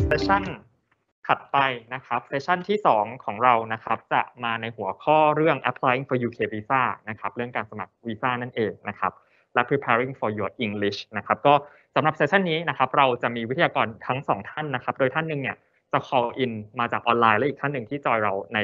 เซสชั่นถัดไปนะครับเซสชั่นที่2ของเรานะครับจะมาในหัวข้อเรื่อง applying for UK visa นะครับเรื่องการสมัครวีซ่านั่นเองนะครับและ preparing for your English นะครับก็สำหรับเซสชั่นนี้นะครับเราจะมีวิทยากรทั้ง2ท่านนะครับโดยท่านหนึ่งเนี่ยจะ call in มาจากออนไลน์และอีกท่านหนึ่งที่จอยเราใน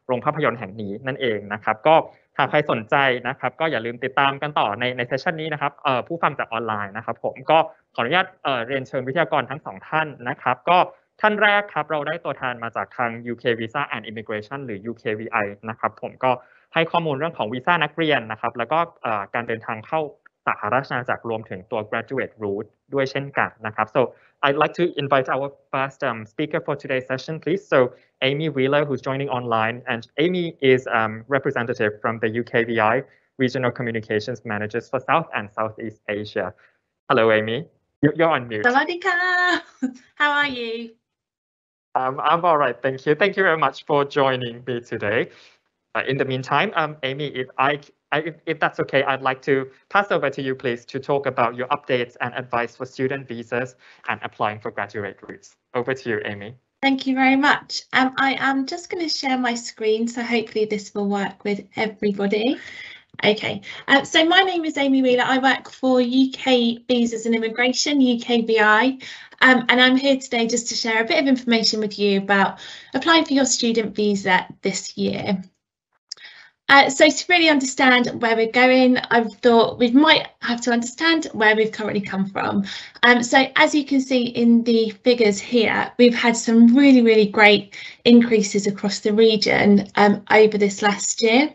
โรงภาพยนตร์แห่งนี้นั่นเองนะครับก็หากใครสนใจนะครับก็อย่าลืมติดตามกันต่อในเซสชันนี้นะครับผู้ฟังจากออนไลน์นะครับผมก็ขออนุญาตเรียนเชิญวิทยากรทั้ง2ท่านนะครับก็ท่านแรกครับเราได้ตัวแทนมาจากทาง UK Visa and Immigration หรือ UKVI นะครับผมก็ให้ข้อมูลเรื่องของวีซ่านักเรียนนะครับแล้วก็การเดินทางเข้าสหราชอาณาจักรรวมถึงตัว graduate route ด้วยเช่นกันนะครับ so I'd like to invite our first speaker for today's session, please. So Amy Wheeler, who's joining online, and Amy is representative from the UKVI Regional Communications Managers for South and Southeast Asia. Hello, Amy. You're on mute. Sawadika. How are you? I'm all right, thank you. Thank you very much for joining me today. In the meantime, Amy, if that's okay, I'd like to pass over to you, please, to talk about your updates and advice for student visas and applying for graduate routes. Over to you, Amy. Thank you very much. I am just going to share my screen, so hopefully this will work with everybody. Okay, so my name is Amy Wheeler. I work for UK Visas and Immigration, UKVI, and I'm here today just to share a bit of information with you about applying for your student visa this year. So to really understand where we're going, I've thought we might have to understand where we've currently come from. So as you can see in the figures here, we've had some really great increases across the region over this last year.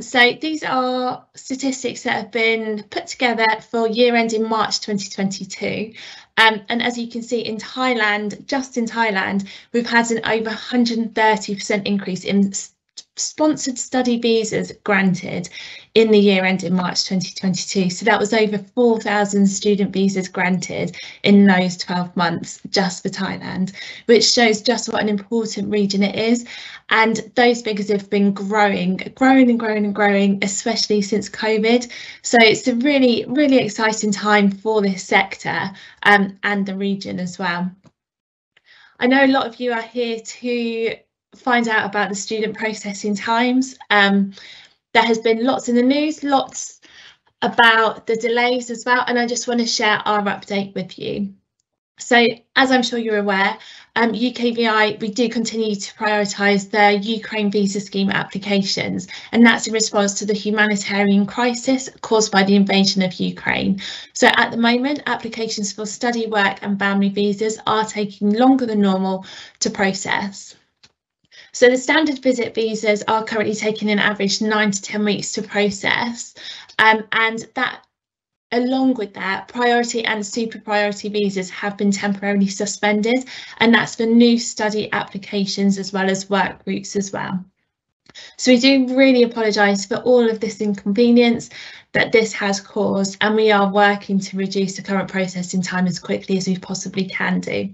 So these are statistics that have been put together for year ending March 2022. And as you can see in Thailand, just in Thailand, we've had an over 130% increase in sponsored study visas granted in the year ending March 2022. So that was over 4,000 student visas granted in those 12 months just for Thailand, which shows just what an important region it is. And those figures have been growing, especially since COVID. So it's a really exciting time for this sector and the region as well. I know a lot of you are here to find out about the student processing times. There has been lots in the news, lots about the delays as well, and I just want to share our update with you. So as I'm sure you're aware, UKVI, we do continue to prioritise the Ukraine visa scheme applications, and that's in response to the humanitarian crisis caused by the invasion of Ukraine. So at the moment, applications for study, work and family visas are taking longer than normal to process. So the standard visit visas are currently taking an average 9 to 10 weeks to process, and that, along with that, priority and super priority visas have been temporarily suspended, and that's for new study applications as well as work routes as well. So we do really apologise for all of this inconvenience that this has caused, and we are working to reduce the current processing time as quickly as we possibly can do.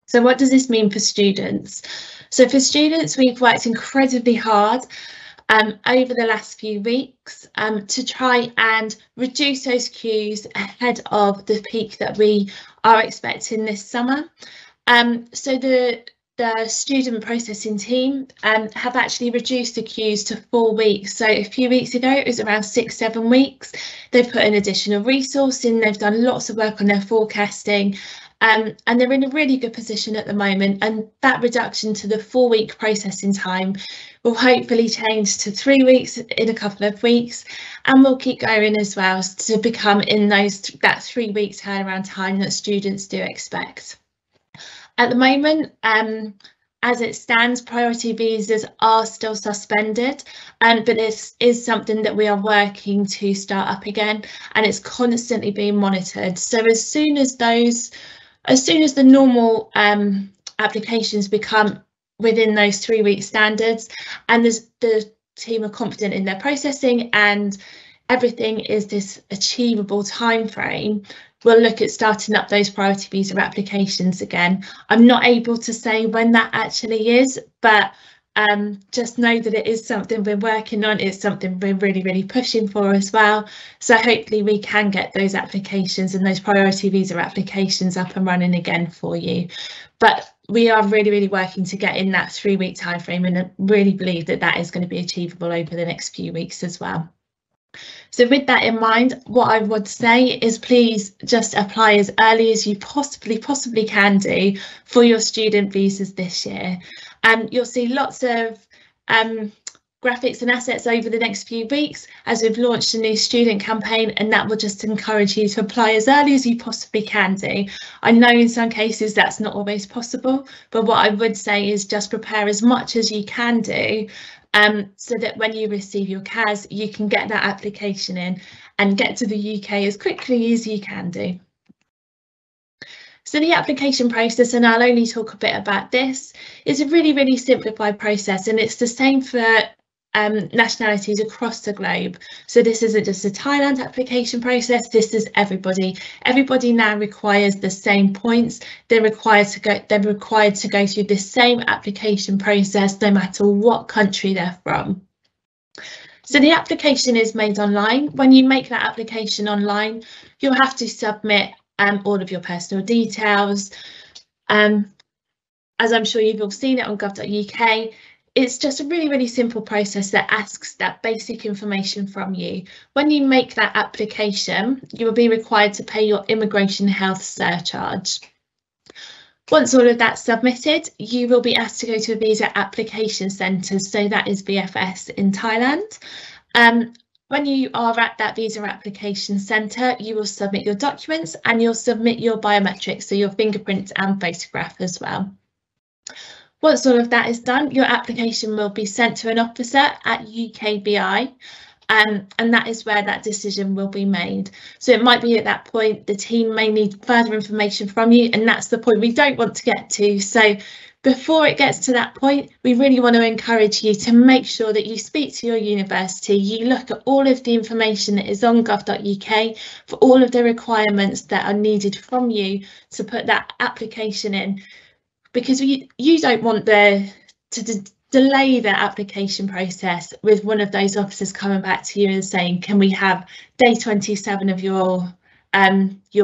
So what does this mean for students? So for students, we've worked incredibly hard over the last few weeks to try and reduce those queues ahead of the peak that we are expecting this summer. So the student processing team have actually reduced the queues to 4 weeks. So a few weeks ago, it was around 6-7 weeks. They've put in additional resourcing, they've done lots of work on their forecasting, and they're in a really good position at the moment, and that reduction to the 4-week processing time will hopefully change to 3 weeks in a couple of weeks, and we'll keep going as well to become in that 3 week turnaround time that students do expect. At the moment, as it stands, priority visas are still suspended, but this is something that we are working to start up again, and it's constantly being monitored. So as soon as the normal applications become within those 3 week standards, and the team are confident in their processing and everything is this achievable time frame, we'll look at starting up those priority visa applications again. I'm not able to say when that actually is, but just know that it is something we're working on. It's something we're really pushing for as well. So hopefully we can get those applications and those priority visa applications up and running again for you. But we are really working to get in that 3-week time frame, and I really believe that that is going to be achievable over the next few weeks as well. So with that in mind, what I would say is please just apply as early as you possibly can do for your student visas this year. You'll see lots of graphics and assets over the next few weeks as we've launched a new student campaign, and that will just encourage you to apply as early as you possibly can do. I know in some cases that's not always possible, but what I would say is just prepare as much as you can do, so that when you receive your CAS, you can get that application in and get to the UK as quickly as you can do. So the application process, and I'll only talk a bit about this, is a really simplified process, and it's the same for nationalities across the globe. So this isn't just a Thailand application process, this is everybody. Everybody now requires the same points. They're required to go through the same application process no matter what country they're from. So the application is made online. When you make that application online, you'll have to submit all of your personal details. As I'm sure you've all seen it on gov.uk, it's just a really simple process that asks that basic information from you. When you make that application, you will be required to pay your immigration health surcharge. Once all of that's submitted, you will be asked to go to a visa application centre, so that is VFS in Thailand. When you are at that visa application centre, you will submit your documents and you'll submit your biometrics, so your fingerprint and photograph as well. Once all of that is done, your application will be sent to an officer at UKVI, and that is where that decision will be made. So it might be at that point the team may need further information from you, and that's the point we don't want to get to. So before it gets to that point, we really want to encourage you to make sure that you speak to your university, you look at all of the information that is on gov.uk for all of the requirements that are needed from you to put that application in, because you don't want to delay the application process with one of those officers coming back to you and saying, can we have day 27 of your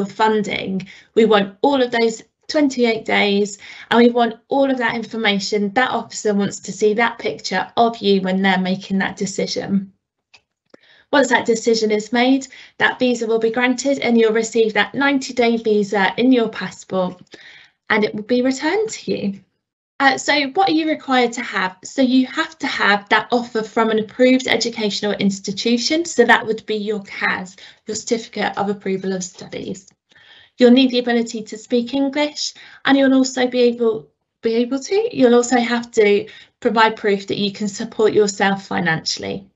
funding? We want all of those 28 days, and we want all of that information. That officer wants to see that picture of you when they're making that decision. Once that decision is made, that visa will be granted and you'll receive that 90-day visa in your passport, and it will be returned to you. So what are you required to have? So you have to have that offer from an approved educational institution. So that would be your CAS, your Certificate of Approval of Studies. You'll need the ability to speak English, and you'll also you'll also have to provide proof that you can support yourself financially.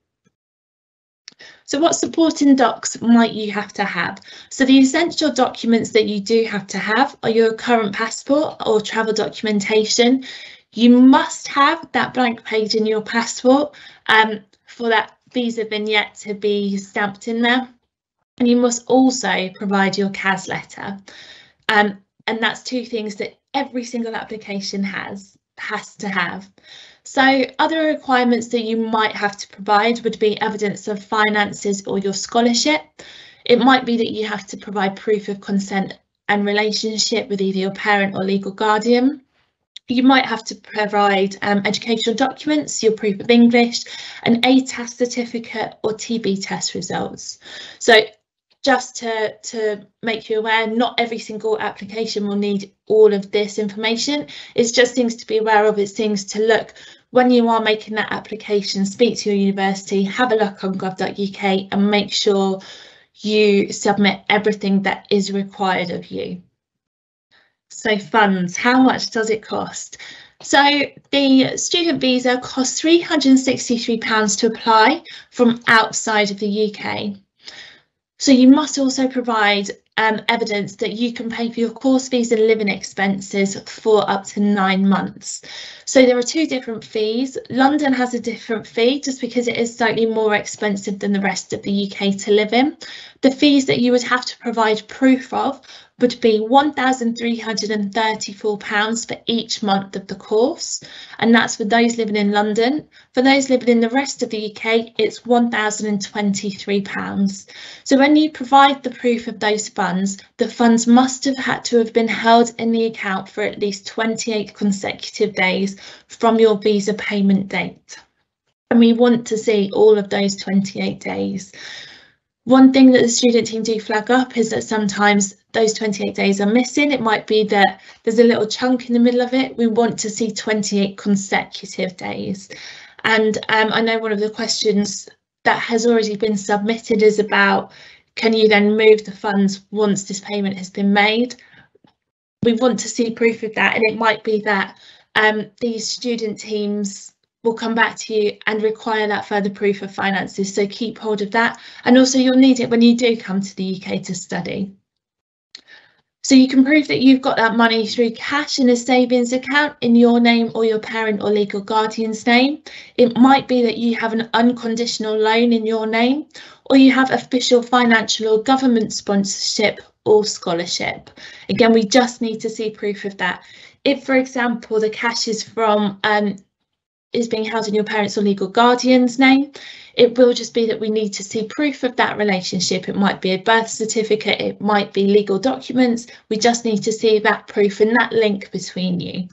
So what supporting docs might you have to have? So the essential documents that you do have to have are your current passport or travel documentation. You must have that blank page in your passport for that visa vignette to be stamped in there. And you must also provide your CAS letter. And that's two things that every single application has to have. So other requirements that you might have to provide would be evidence of finances or your scholarship. It might be that you have to provide proof of consent and relationship with either your parent or legal guardian. You might have to provide educational documents, your proof of English, an ATAS certificate or TB test results. So just to make you aware, not every single application will need all of this information. It's just things to be aware of. It's things to look when you are making that application, speak to your university, have a look on gov.uk and make sure you submit everything that is required of you. So funds, how much does it cost? So the student visa costs £363 to apply from outside of the UK. So you must also provide evidence that you can pay for your course fees and living expenses for up to 9 months. So there are 2 different fees. London has a different fee just because it is slightly more expensive than the rest of the UK to live in. The fees that you would have to provide proof of would be £1,334 for each month of the course, and that's for those living in London. For those living in the rest of the UK, it's £1,023. So when you provide the proof of those funds, the funds must have had to have been held in the account for at least 28 consecutive days from your visa payment date. And we want to see all of those 28 days. One thing that the student team do flag up is that sometimes those 28 days are missing. It might be that there's a little chunk in the middle of it. We want to see 28 consecutive days. And I know one of the questions that has already been submitted is about, can you then move the funds once this payment has been made? We want to see proof of that, and it might be that these student teams will come back to you and require that further proof of finances, so keep hold of that, and also you'll need it when you do come to the UK to study. So you can prove that you've got that money through cash in a savings account in your name or your parent or legal guardian's name. It might be that you have an unconditional loan in your name, or you have official financial or government sponsorship or scholarship. Again, we just need to see proof of that. If, for example, the cash is from is being held in your parents' or legal guardian's name, it will just be that we need to see proof of that relationship. It might be a birth certificate, it might be legal documents. We just need to see that proof and that link between you.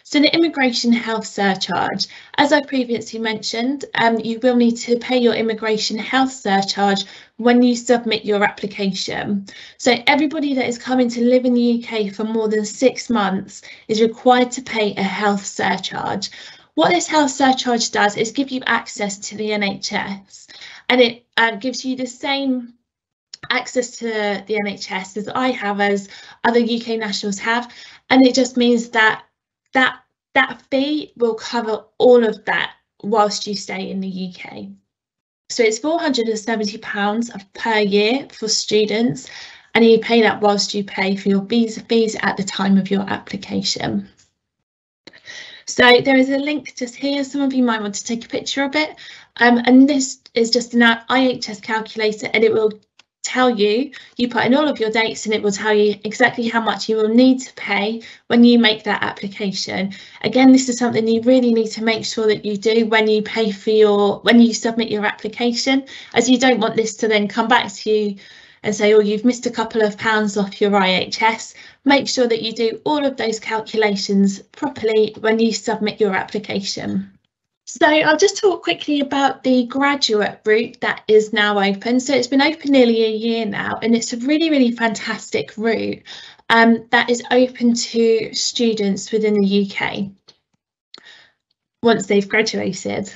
So the immigration health surcharge, as I previously mentioned, you will need to pay your immigration health surcharge when you submit your application. So everybody that is coming to live in the UK for more than 6 months is required to pay a health surcharge. What this health surcharge does is give you access to the NHS, and it gives you the same access to the NHS as I have, as other UK nationals have, and it just means that that fee will cover all of that whilst you stay in the UK. So it's £470 per year for students, and you pay that whilst you pay for your visa fees at the time of your application. So there is a link just here. Some of you might want to take a picture of it, and this is just an IHS calculator, and it will tell you, you put in all of your dates and it will tell you exactly how much you will need to pay when you make that application. Again, this is something you really need to make sure that you do when you pay for when you submit your application, as you don't want this to then come back to you and say, oh, you've missed a couple of pounds off your IHS. Make sure that you do all of those calculations properly when you submit your application. So I'll just talk quickly about the graduate route that is now open. So it's been open nearly a year now, and it's a really, really fantastic route that is open to students within the UK once they've graduated.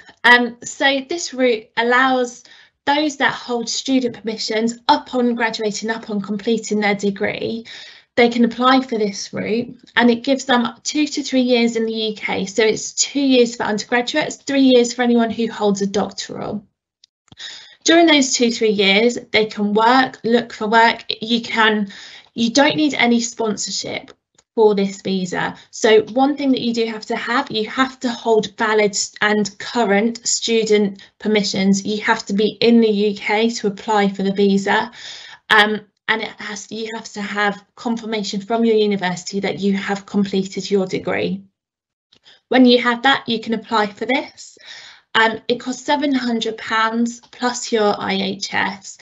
So this route allows those that hold student permissions upon graduating, upon completing their degree, they can apply for this route, and it gives them 2 to 3 years in the UK. So it's 2 years for undergraduates, 3 years for anyone who holds a doctoral. During those 2-3 years, they can work, look for work. You don't need any sponsorship for this visa. So one thing that you do have to hold valid and current student permissions. You have to be in the UK to apply for the visa. And you have to have confirmation from your university that you have completed your degree. When you have that, you can apply for this. It costs £700 plus your IHS.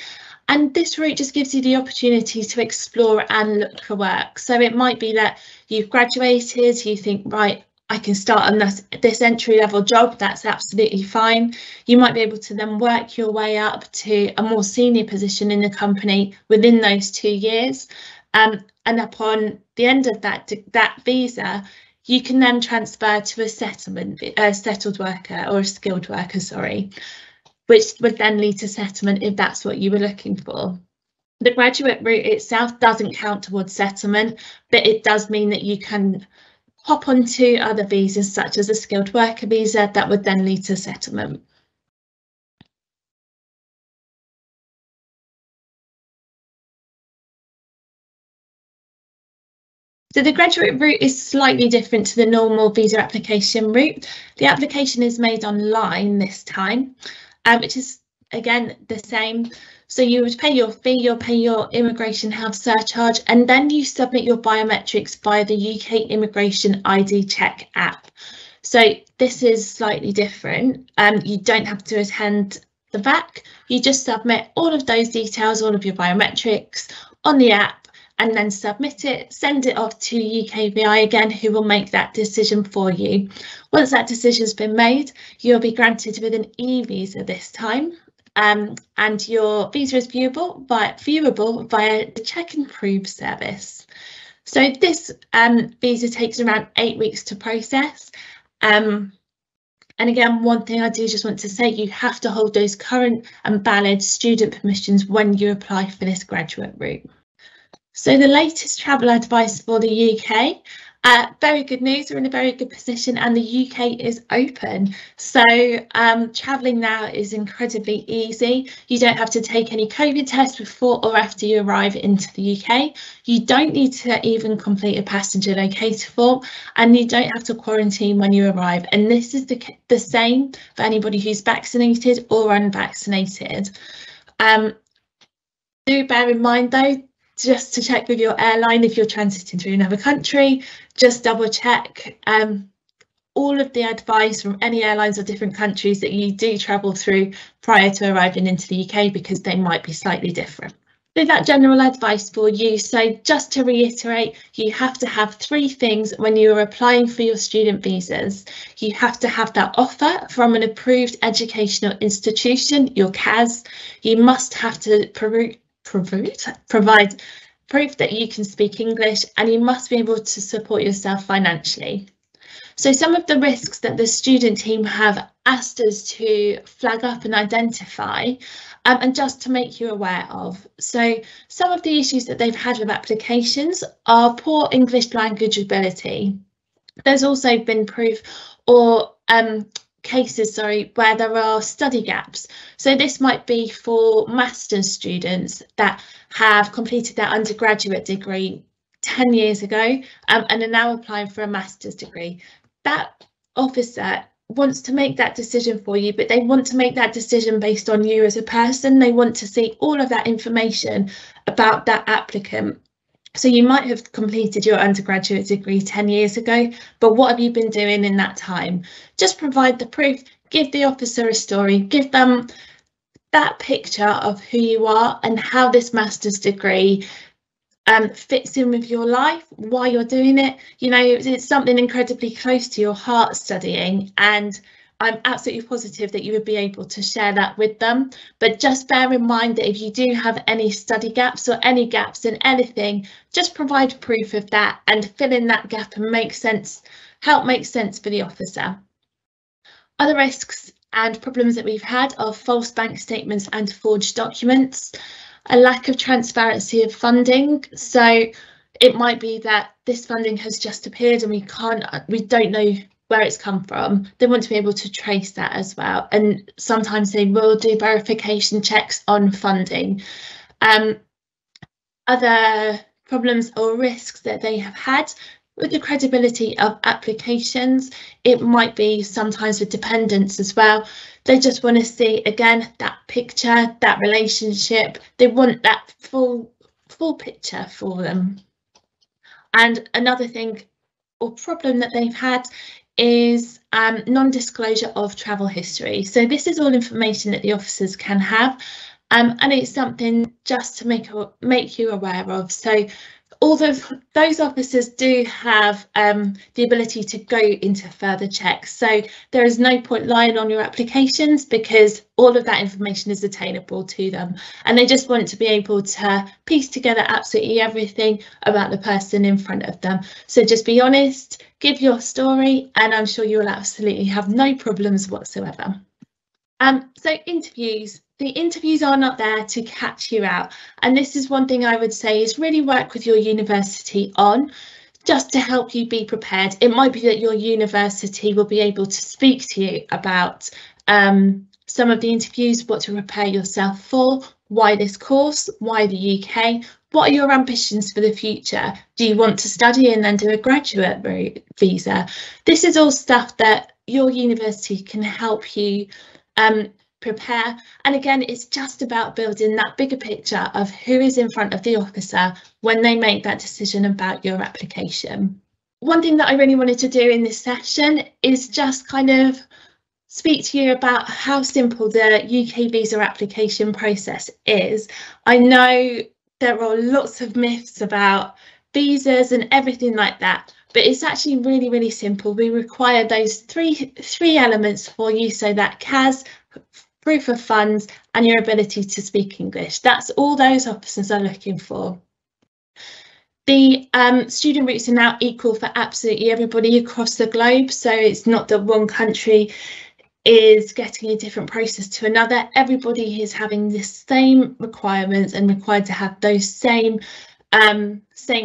And this route just gives you the opportunity to explore and look for work. So it might be that you've graduated, you think, right, I can start on this entry-level job, that's absolutely fine. You might be able to then work your way up to a more senior position in the company within those 2 years. And upon the end of that visa, you can then transfer to a settled worker or a skilled worker, sorry, which would then lead to settlement if that's what you were looking for. The graduate route itself doesn't count towards settlement, but it does mean that you can hop onto other visas, such as a skilled worker visa, that would then lead to settlement. So the graduate route is slightly different to the normal visa application route. The application is made online this time, which is again the same. So you would pay your fee, you'll pay your immigration health surcharge, and then you submit your biometrics via the UK Immigration ID Check app. So this is slightly different. You don't have to attend the VAC, you just submit all of those details, all of your biometrics on the app, and then submit it, send it off to UKVI again, who will make that decision for you. Once that decision's been made, you'll be granted with an e-visa this time, and your visa is viewable via the Check and Prove service. So this visa takes around 8 weeks to process. And again, one thing I do just want to say, you have to hold those current and valid student permissions when you apply for this graduate route. So the latest travel advice for the UK, very good news, we're in a very good position and the UK is open. So travelling now is incredibly easy. You don't have to take any COVID tests before or after you arrive into the UK. You don't need to even complete a passenger locator form, and you don't have to quarantine when you arrive. And this is the same for anybody who's vaccinated or unvaccinated. Do bear in mind though, just to check with your airline if you're transiting through another country, just double check all of the advice from any airlines or different countries that you do travel through prior to arriving into the UK, because they might be slightly different. So that general advice for you. So just to reiterate, you have to have 3 things when you are applying for your student visas. You have to have that offer from an approved educational institution, your CAS. You must have to provide proof that you can speak English, and you must be able to support yourself financially. So some of the risks that the student team have asked us to flag up and identify, and just to make you aware of. So some of the issues that they've had with applications are poor English language ability. There's also been proof or cases, where there are study gaps. So this might be for master's students that have completed their undergraduate degree 10 years ago and are now applying for a master's degree. That officer wants to make that decision for you, but they want to make that decision based on you as a person. They want to see all of that information about that applicant. So you might have completed your undergraduate degree 10 years ago, but what have you been doing in that time? Just provide the proof, give the officer a story, give them that picture of who you are and how this master's degree fits in with your life, why you're doing it. You know, it's something incredibly close to your heart studying, and I'm absolutely positive that you would be able to share that with them. But just bear in mind that if you do have any study gaps or any gaps in anything, just provide proof of that and fill in that gap and help make sense for the officer. Other risks and problems that we've had are false bank statements and forged documents, a lack of transparency of funding. So it might be that this funding has just appeared and we don't know where it's come from. They want to be able to trace that as well, and sometimes they will do verification checks on funding. Other problems or risks that they have had with the credibility of applications, it might be sometimes with dependents as well. They just want to see, again, that picture, that relationship. They want that full picture for them. And another thing or problem that they've had is non-disclosure of travel history. So this is all information that the officers can have, and it's something just to make you aware of. So all those officers do have the ability to go into further checks. So there is no point lying on your applications, because all of that information is attainable to them, and they just want to be able to piece together absolutely everything about the person in front of them. So just be honest, give your story, and I'm sure you will absolutely have no problems whatsoever. So interviews. The interviews are not there to catch you out, and this is one thing I would say is really work with your university on, just to help you be prepared. It might be that your university will be able to speak to you about some of the interviews, what to prepare yourself for, why this course, why the UK, what are your ambitions for the future? Do you want to study and then do a graduate visa? This is all stuff that your university can help you prepare. And again, it's just about building that bigger picture of who is in front of the officer when they make that decision about your application. One thing that I really wanted to do in this session is just kind of speak to you about how simple the UK visa application process is. I know there are lots of myths about visas and everything like that, but it's actually really, really simple. We require those three elements for you, so that CAS, proof of funds, and your ability to speak English. That's all those officers are looking for. The student routes are now equal for absolutely everybody across the globe, so it's not that one country is getting a different process to another. Everybody is having the same requirements and required to have those same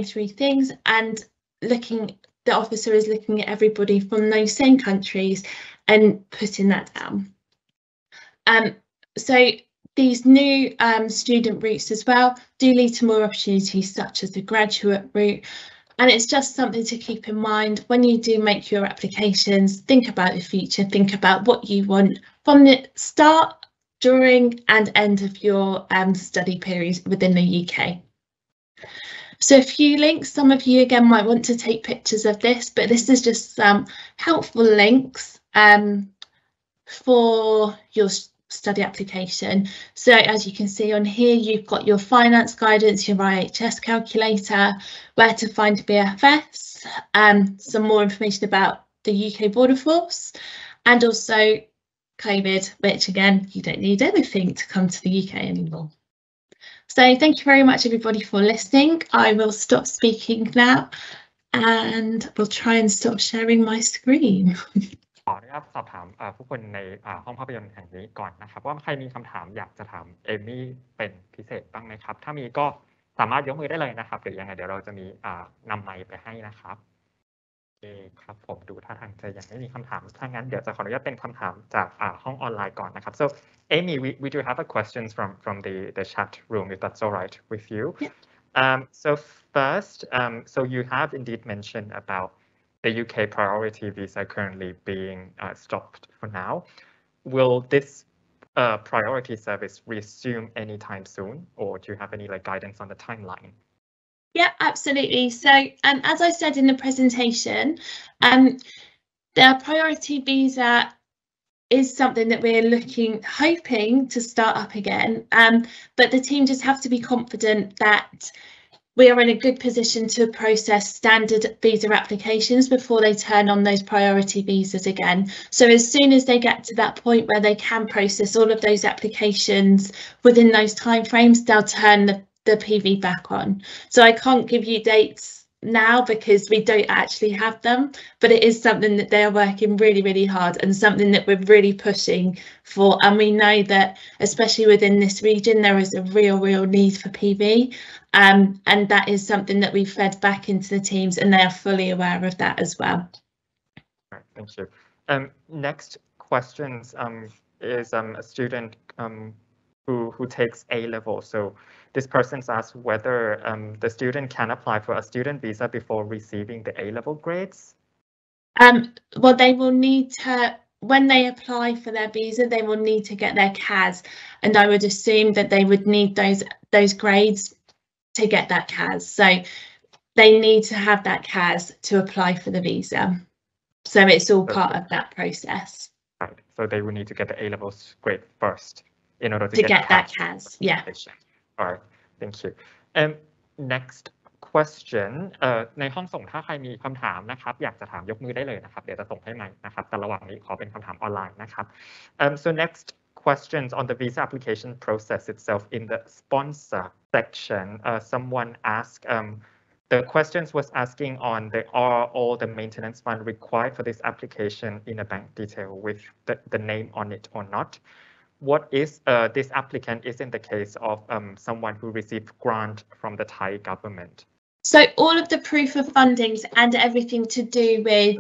three things, and the officer is looking at everybody from those same countries and putting that down. So these new student routes as well do lead to more opportunities, such as the graduate route. And it's just something to keep in mind when you do make your applications. Think about the future, think about what you want from the start, during and end of your study period within the UK. So a few links, some of you again might want to take pictures of this, but this is just some helpful links for your study application. So as you can see on here, you've got your finance guidance, your IHS calculator, where to find BFS, some more information about the UK Border Force, and also COVID, which again, you don't need anything to come to the UK anymore. So thank you very much everybody for listening. I will stop speaking now and we'll try and stop sharing my screen. ขออนุญาตสอบถามผู้คนในห้องภาพยนตร์แห่งนี้ก่อนนะครับว่าใครมีคำถามอยากจะถามเอมี่เป็นพิเศษบ้างไหมครับถ้ามีก็สามารถยกมือได้เลยนะครับหรือยังไงเดี๋ยวเราจะมีนำไมค์ไปให้นะครับโอเคครับผมดูท่าทางจะยังไม่มีคำถามถ้างั้นเดี๋ยวจะขออนุญาตเป็นคำถามจากห้องออนไลน์ก่อนนะครับ so Amy we do have a questions from the chat room if that's all right with you. So first so you have indeed mentioned about the UK priority visa currently being stopped for now. Will this priority service resume anytime soon, or do you have any guidance on the timeline? Yeah, absolutely. So as I said in the presentation, the priority visa is something that we're hoping to start up again, but the team just have to be confident that we are in a good position to process standard visa applications before they turn on those priority visas again. So as soon as they get to that point where they can process all of those applications within those timeframes, they'll turn the PV back on. So I can't give you dates now because we don't actually have them, but it is something that they are working really, really hard and something that we're really pushing for. And we know that especially within this region, there is a real need for PV. And that is something that we've fed back into the teams and they are fully aware of that as well. Right, thank you. Next questions is a student who takes A-level. So this person's asked whether the student can apply for a student visa before receiving the A-level grades. Well, they will need to, when they apply for their visa, they will need to get their CAS, and I would assume that they would need those grades to get that CAS. So they need to have that CAS to apply for the visa. So it's all part of that process. Right. So they will need to get the A-level grade first in order to get that CAS. Yeah. All right. Thank you. Next question. ในห้องส่งถ้าใครมีคำถามนะครับอยากจะถามยกมือได้เลยนะครับเดี๋ยวจะส่งให้ไมค์นะครับแต่ระหว่างนี้ขอเป็นคำถามออนไลน์นะครับ So next questions on the visa application process itself in the sponsor section. Someone asked, the questions was asking on are all the maintenance fund required for this application in a bank detail with the name on it or not? What is this applicant is in the case of someone who received grant from the Thai government? So all of the proof of fundings and everything to do with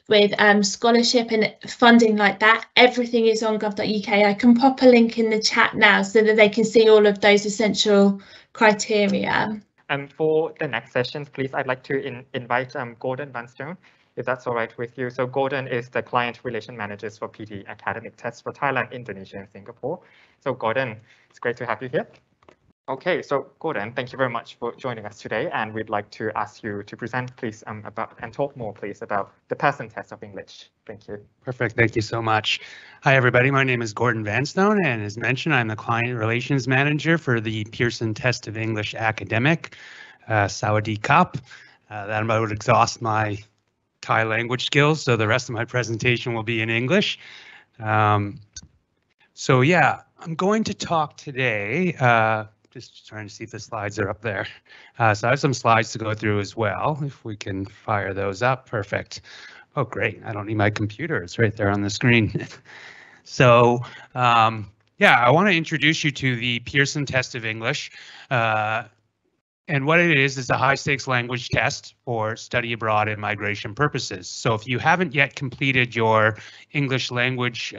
with scholarship and funding like that, everything is on gov.uk. I can pop a link in the chat now so that they can see all of those essential criteria. And for the next sessions, please, I'd like to invite Gordon Vanstone, if that's all right with you. So Gordon is the Client Relation Manager for PT Academic Tests for Thailand, Indonesia, and Singapore. So Gordon, it's great to have you here. Okay, so Gordon, thank you very much for joining us today, and we'd like to ask you to present, please, about and talk more, please, about the Pearson test of English. Thank you. Perfect. Thank you so much. Hi, everybody. My name is Gordon Vanstone, and as mentioned, I'm the Client Relations Manager for the Pearson Test of English Academic, Sawadee Cup. That would exhaust my Thai language skills, so the rest of my presentation will be in English. So yeah, I'm going to talk today. Just trying to see if the slides are up there. So I have some slides to go through as well, if we can fire those up. Perfect. Oh, great. I don't need my computer. It's right there on the screen. So yeah, I want to introduce you to the Pearson Test of English. And what it is a high stakes language test for study abroad and migration purposes. So if you haven't yet completed your English language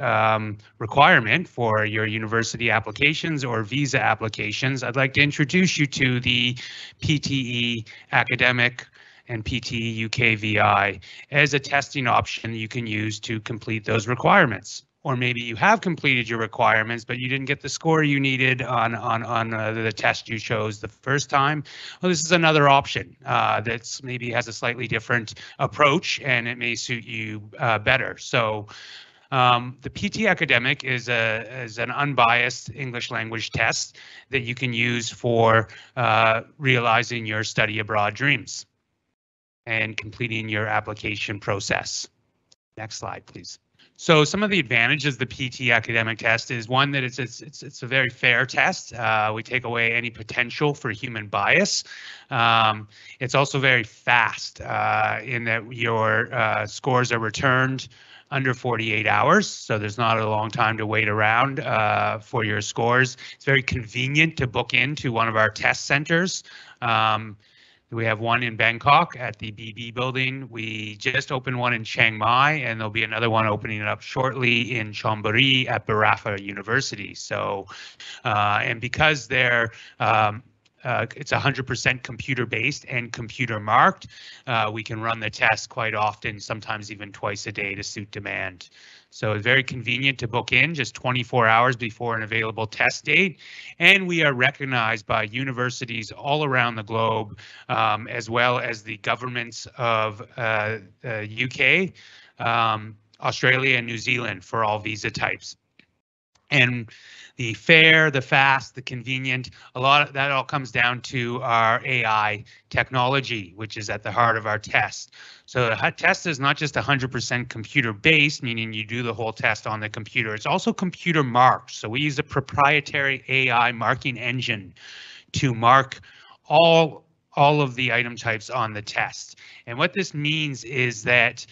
requirement for your university applications or visa applications, I'd like to introduce you to the PTE Academic and PTE UKVI as a testing option you can use to complete those requirements. Or maybe you have completed your requirements, but you didn't get the score you needed on the test you chose the first time. Well, this is another option that's maybe has a slightly different approach, and it may suit you better. So the PT Academic is an unbiased English language test that you can use for realizing your study abroad dreams and completing your application process. Next slide, please. So some of the advantages of the PT Academic test is one that it's a very fair test. We take away any potential for human bias. It's also very fast in that your scores are returned under 48 hours, so there's not a long time to wait around for your scores. It's very convenient to book into one of our test centers. We have one in Bangkok at the BB building. We just opened one in Chiang Mai, and there'll be another one opening up shortly in Chonburi at Barafa University. So, and because they're it's 100% computer based and computer marked, we can run the test quite often, sometimes even twice a day to suit demand. So it's very convenient to book in just 24 hours before an available test date. And we are recognized by universities all around the globe, as well as the governments of UK, Australia, and New Zealand for all visa types. And the fair, the fast, the convenient, a lot of that all comes down to our AI technology, which is at the heart of our test. So the test is not just 100% computer based, meaning you do the whole test on the computer. It's also computer marked. So we use a proprietary AI marking engine to mark all of the item types on the test. And what this means is that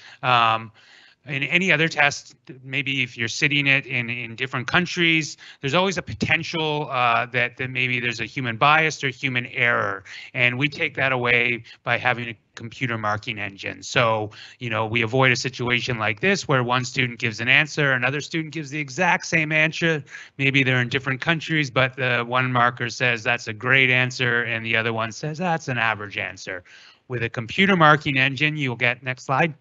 in any other test, maybe if you're sitting it in different countries, there's always a potential that maybe there's a human bias or human error. And we take that away by having a computer marking engine. So, you know, we avoid a situation like this where one student gives an answer, another student gives the exact same answer. Maybe they're in different countries, but the one marker says that's a great answer and the other one says that's an average answer. With a computer marking engine, you'll get, next slide,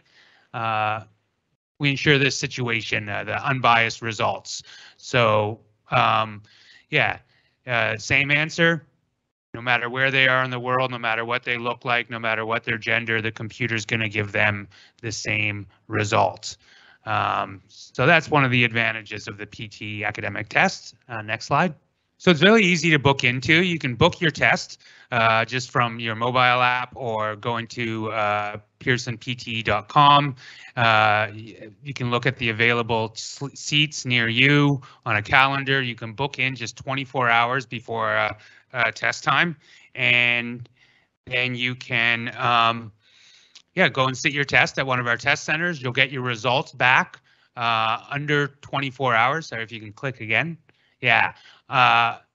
we ensure this situation, the unbiased results. So yeah, same answer, no matter where they are in the world, no matter what they look like, no matter what their gender, the computer's going to give them the same result. So that's one of the advantages of the PT Academic test. Next slide. So it's really easy to book into. You can book your test just from your mobile app or going to pearsonpte.com. You can look at the available seats near you on a calendar. You can book in just 24 hours before test time, and then you can yeah, go and sit your test at one of our test centers. You'll get your results back under 24 hours. Sorry, if you can click again. Yeah.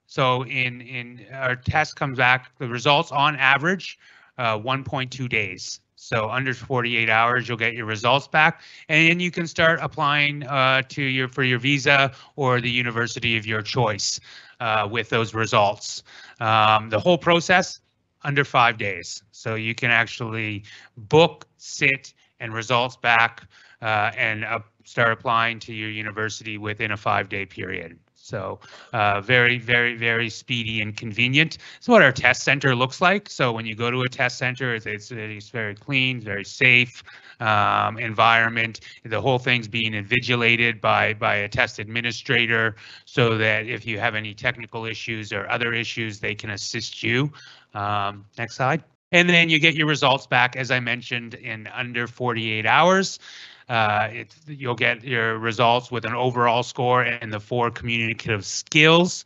So in our test comes back, the results on average, 1.2 days. So under 48 hours, you'll get your results back, and then you can start applying for your visa or the university of your choice with those results. The whole process under 5 days. So you can actually book, sit, and results back and start applying to your university within a 5-day period. So very, very, very speedy and convenient. It's what our test center looks like. So when you go to a test center, it's very clean, very safe environment. The whole thing's being invigilated by a test administrator so that if you have any technical issues or other issues, they can assist you. Next slide. And then you get your results back, as I mentioned, in under 48 hours. You'll get your results with an overall score and the 4 communicative skills.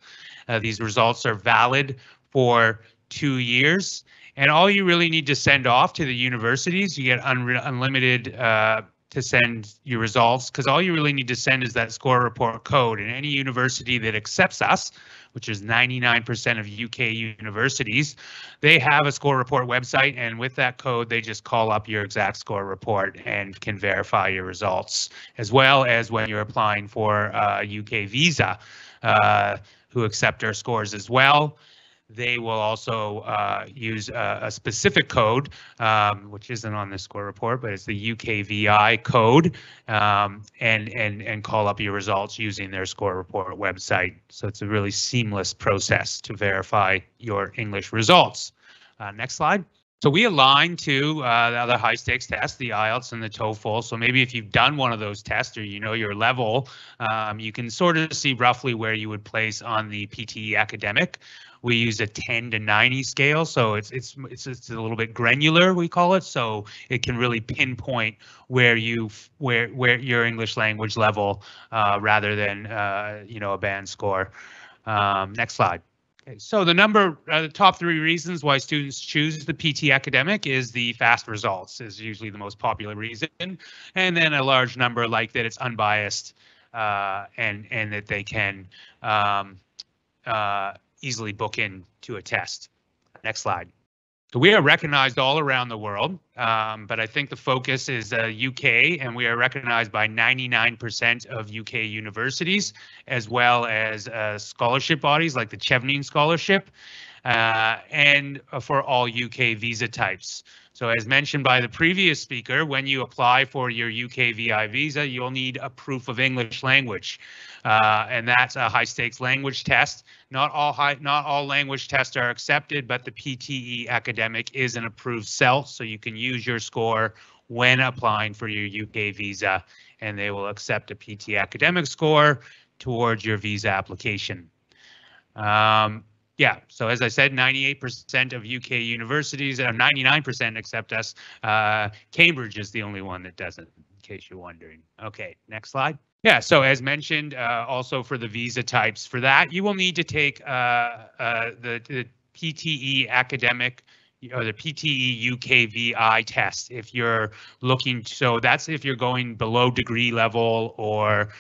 These results are valid for 2 years. And all you really need to send off to the universities, you get unlimited to send your results, because all you really need to send is that score report code. And any university that accepts us, which is 99% of UK universities, they have a score report website, and with that code, they just call up your exact score report and can verify your results, as well as when you're applying for a UK visa, who accept our scores as well. They will also use a specific code, which isn't on the score report, but it's the UKVI code, and call up your results using their score report website. So it's a really seamless process to verify your English results. Next slide. So we align to the other high stakes tests, the IELTS and the TOEFL. So maybe if you've done one of those tests or you know your level, you can sort of see roughly where you would place on the PTE academic. We use a 10 to 90 scale, so it's a little bit granular, we call it. So it can really pinpoint where your English language level, rather than a band score. Next slide. Okay, so the top 3 reasons why students choose the PT academic is the fast results is usually the most popular reason, and then a large number like that it's unbiased, and that they can easily book into a test. Next slide. So we are recognized all around the world, but I think the focus is UK, and we are recognized by 99% of UK universities, as well as scholarship bodies like the Chevening Scholarship, and for all UK visa types. So as mentioned by the previous speaker, when you apply for your UKVI visa, you'll need a proof of English language, and that's a high stakes language test. Not all language tests are accepted, but the PTE academic is an approved CELT, so you can use your score when applying for your UK visa, and they will accept a PT academic score towards your visa application. Yeah, so as I said, 98% of UK universities, 99% accept us. Cambridge is the only one that doesn't, in case you're wondering. Okay, next slide. Yeah, so as mentioned, also for the visa types, for that, you will need to take the PTE academic or the PTE UKVI test if you're looking. So that's if you're going below degree level or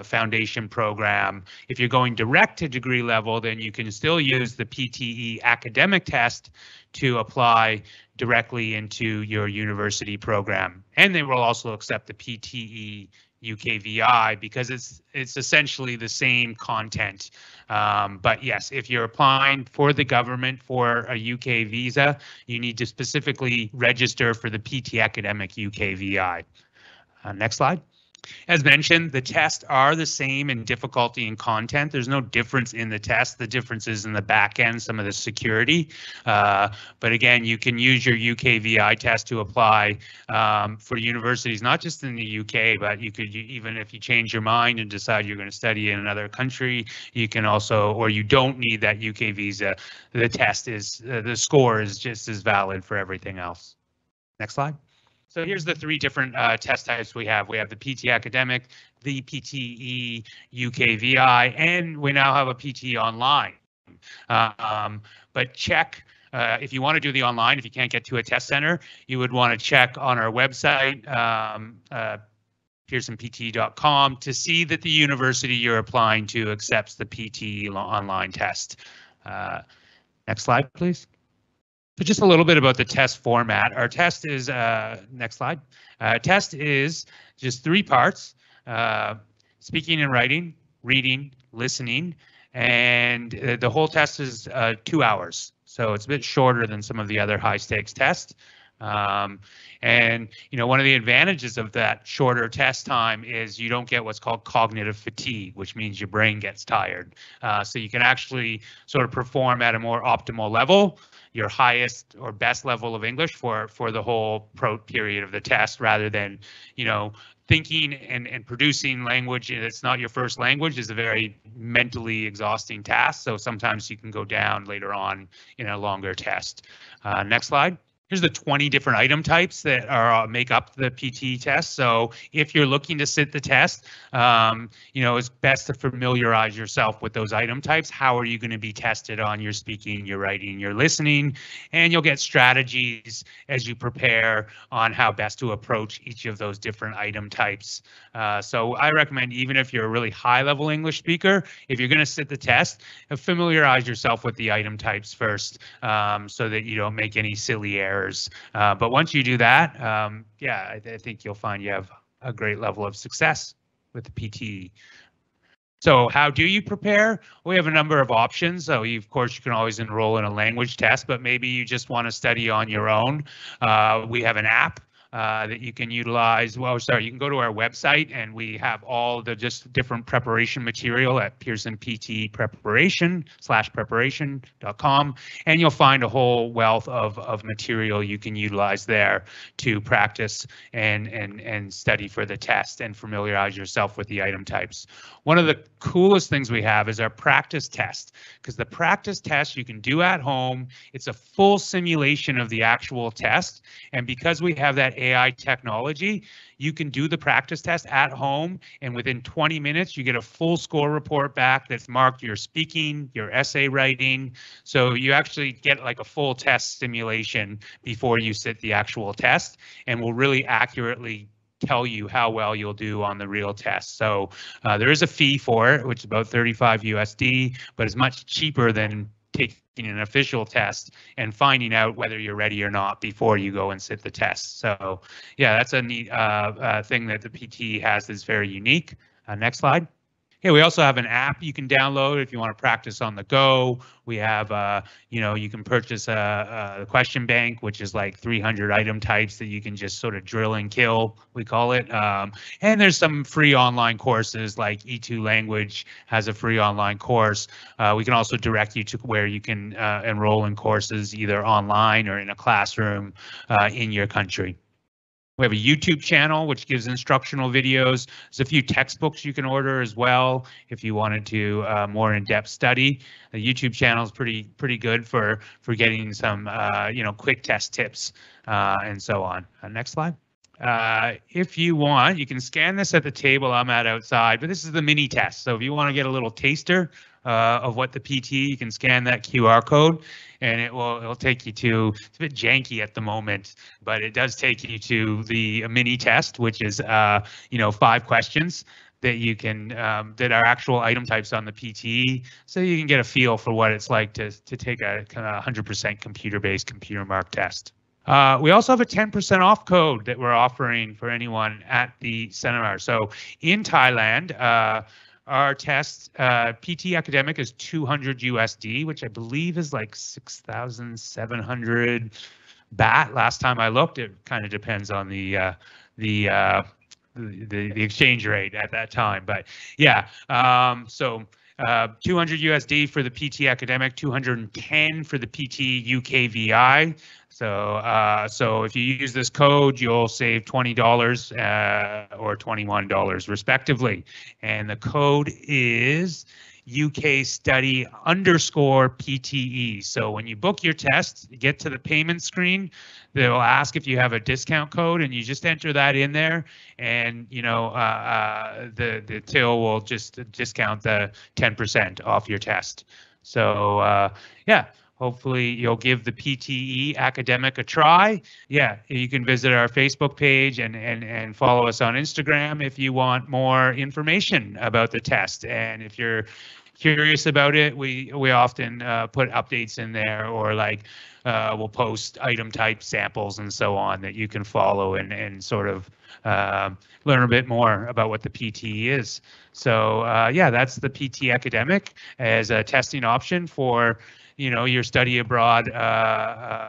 foundation program. If you're going direct to degree level, then you can still use the PTE academic test to apply directly into your university program. And they will also accept the PTE UKVI because it's essentially the same content. But yes, if you're applying for the government for a UK visa, you need to specifically register for the PT academic UKVI. Next slide. As mentioned, the tests are the same in difficulty and content. There's no difference in the test. The difference is in the back end, some of the security. But again, you can use your UKVI test to apply for universities, not just in the UK, but you could, even if you change your mind and decide you're going to study in another country, you can also, or you don't need that UK visa. The test is, the score is just as valid for everything else. Next slide. So here's the 3 different test types we have. We have the PT academic, the PTE UKVI, and we now have a PT online. But check, if you want to do the online, if you can't get to a test center, you would want to check on our website, pearsonpt.com, to see that the university you're applying to accepts the PTE online test. Next slide, please. So just a little bit about the test format. Our test is, next slide. Test is just 3 parts, speaking and writing, reading, listening, and the whole test is 2 hours. So it's a bit shorter than some of the other high stakes tests. And one of the advantages of that shorter test time is you don't get what's called cognitive fatigue, which means your brain gets tired. So you can actually sort of perform at a more optimal level, your highest or best level of English for the whole period of the test, rather than thinking and producing language that's not your first language is a very mentally exhausting task. So sometimes you can go down later on in a longer test. Next slide. Here's the 20 different item types that make up the PT test. So if you're looking to sit the test, it's best to familiarize yourself with those item types. How are you going to be tested on your speaking, your writing, your listening? And you'll get strategies as you prepare on how best to approach each of those different item types. So I recommend, even if you're a really high-level English speaker, if you're going to sit the test, familiarize yourself with the item types first, so that you don't make any silly errors. But once you do that, I think you'll find you have a great level of success with the PT. So how do you prepare? We have a number of options. So of course, you can always enroll in a language test, but maybe you just want to study on your own. We have an app that you can utilize. Well, sorry, you can go to our website, and we have all the just different preparation material at pearsonptpreparation.com, and you'll find a whole wealth of material you can utilize there to practice and study for the test and familiarize yourself with the item types. One of the coolest things we have is our practice test, because the practice test you can do at home. It's a full simulation of the actual test, and because we have that AI technology, you can do the practice test at home, and within 20 minutes you get a full score report back that's marked your speaking, your essay writing. So you actually get like a full test simulation before you sit the actual test, and will really accurately tell you how well you'll do on the real test. So there is a fee for it, which is about 35 USD, but it's much cheaper than taking an official test and finding out whether you're ready or not before you go and sit the test. So yeah, that's a neat thing that the PT has that's very unique. Next slide. Yeah, we also have an app you can download if you want to practice on the go. We have, you can purchase a question bank, which is like 300 item types that you can just sort of drill and kill, we call it. And there's some free online courses, like E2 Language has a free online course. We can also direct you to where you can enroll in courses either online or in a classroom in your country. We have a YouTube channel which gives instructional videos. There's a few textbooks you can order as well if you wanted to more in-depth study. The YouTube channel is pretty good for getting some quick test tips and so on. Next slide. If you want, you can scan this at the table I'm at outside, but this is the mini test. So if you want to get a little taster of what the PT, you can scan that QR code, and it'll take you to, it's a bit janky at the moment, but it does take you to the mini test, which is 5 questions that you can that are actual item types on the PT, so you can get a feel for what it's like to take a kind of 100% computer-based computer mark test. We also have a 10% off code that we're offering for anyone at the seminar. So in Thailand, our test PT academic is 200 USD, which I believe is like 6,700 baht. Last time I looked, it kind of depends on the exchange rate at that time. But yeah, 200 USD for the PT academic, 210 for the PT UKVI. So if you use this code, you'll save $20 or $21 respectively. And the code is UKstudy_PTE. So when you book your test, you get to the payment screen, they'll ask if you have a discount code, and you just enter that in there, and the till will just discount the 10% off your test. So yeah. Hopefully you'll give the PTE academic a try. Yeah, you can visit our Facebook page and follow us on Instagram if you want more information about the test. And if you're curious about it, we often put updates in there, or like we'll post item type samples and so on that you can follow and sort of learn a bit more about what the PT is. So yeah, that's the PT Academic as a testing option for your study abroad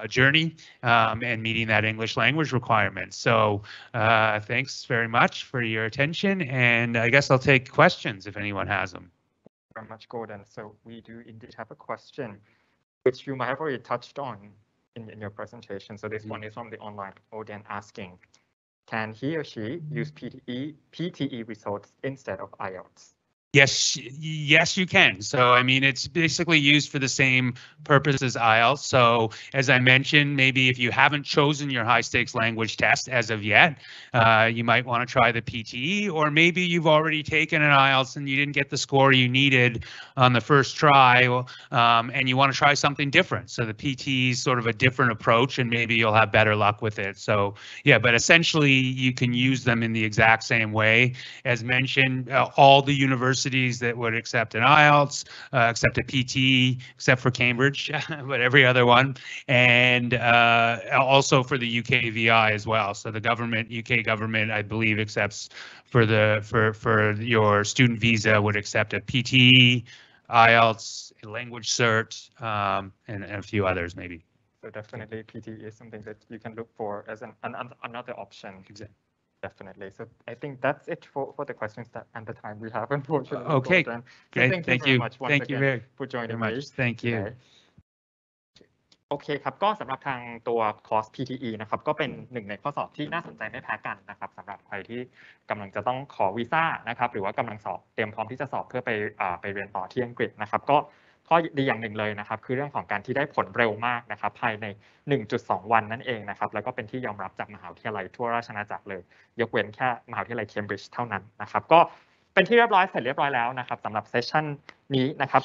journey and meeting that English language requirement. So thanks very much for your attention, and I guess I'll take questions if anyone has them. Very much, Gordon. So we do indeed have a question, which you might have already touched on in your presentation. So this one is from the online audience asking, can he or she use PTE results instead of IELTS? Yes, you can. So, I mean, it's basically used for the same purpose as IELTS. So, as I mentioned, maybe if you haven't chosen your high stakes language test as of yet, you might want to try the PTE, or maybe you've already taken an IELTS and you didn't get the score you needed on the first try, and you want to try something different. So the PTE is sort of a different approach, and maybe you'll have better luck with it. So, yeah, but essentially you can use them in the exact same way. As mentioned, all the universities that would accept an IELTS, accept a PT, except for Cambridge, but every other one, and also for the UKVI as well. So the UK government, I believe, accepts for your student visa would accept a PT, IELTS, a language cert, and a few others maybe. So definitely PT is something that you can look for as another option. Exactly. Definitely. So I think that's it for the questions and the time we have, unfortunately. Okay, Gordon. great. Thank you very much once again for joining me. Thank you. โอเคครับก็สำหรับทางตัวคอร์ส PTE นะครับก็เป็นหนึ่งในข้อสอบที่น่าสนใจไม่แพ้กันนะครับสำหรับใครที่กำลังจะต้องขอวีซ่านะครับหรือว่ากำลังสอบเตรียมพร้อมที่จะสอบเพื่อไปเรียนต่อที่อังกฤษนะครับก็ข้อดีอย่างหนึ่งเลยนะครับคือเรื่องของการที่ได้ผลเร็วมากนะครับภายใน 1.2 วันนั่นเองนะครับแล้วก็เป็นที่ยอมรับจากมหาวิทยาลัยทั่วราชอาณาจักรเลยยกเว้นแค่มหาวิทยาลัยเคมบริดจ์เท่านั้นนะครับก็เป็นที่เรียบร้อยเสร็จเรียบร้อยแล้วนะครับสำหรับเซสชั่นนี้นะครับ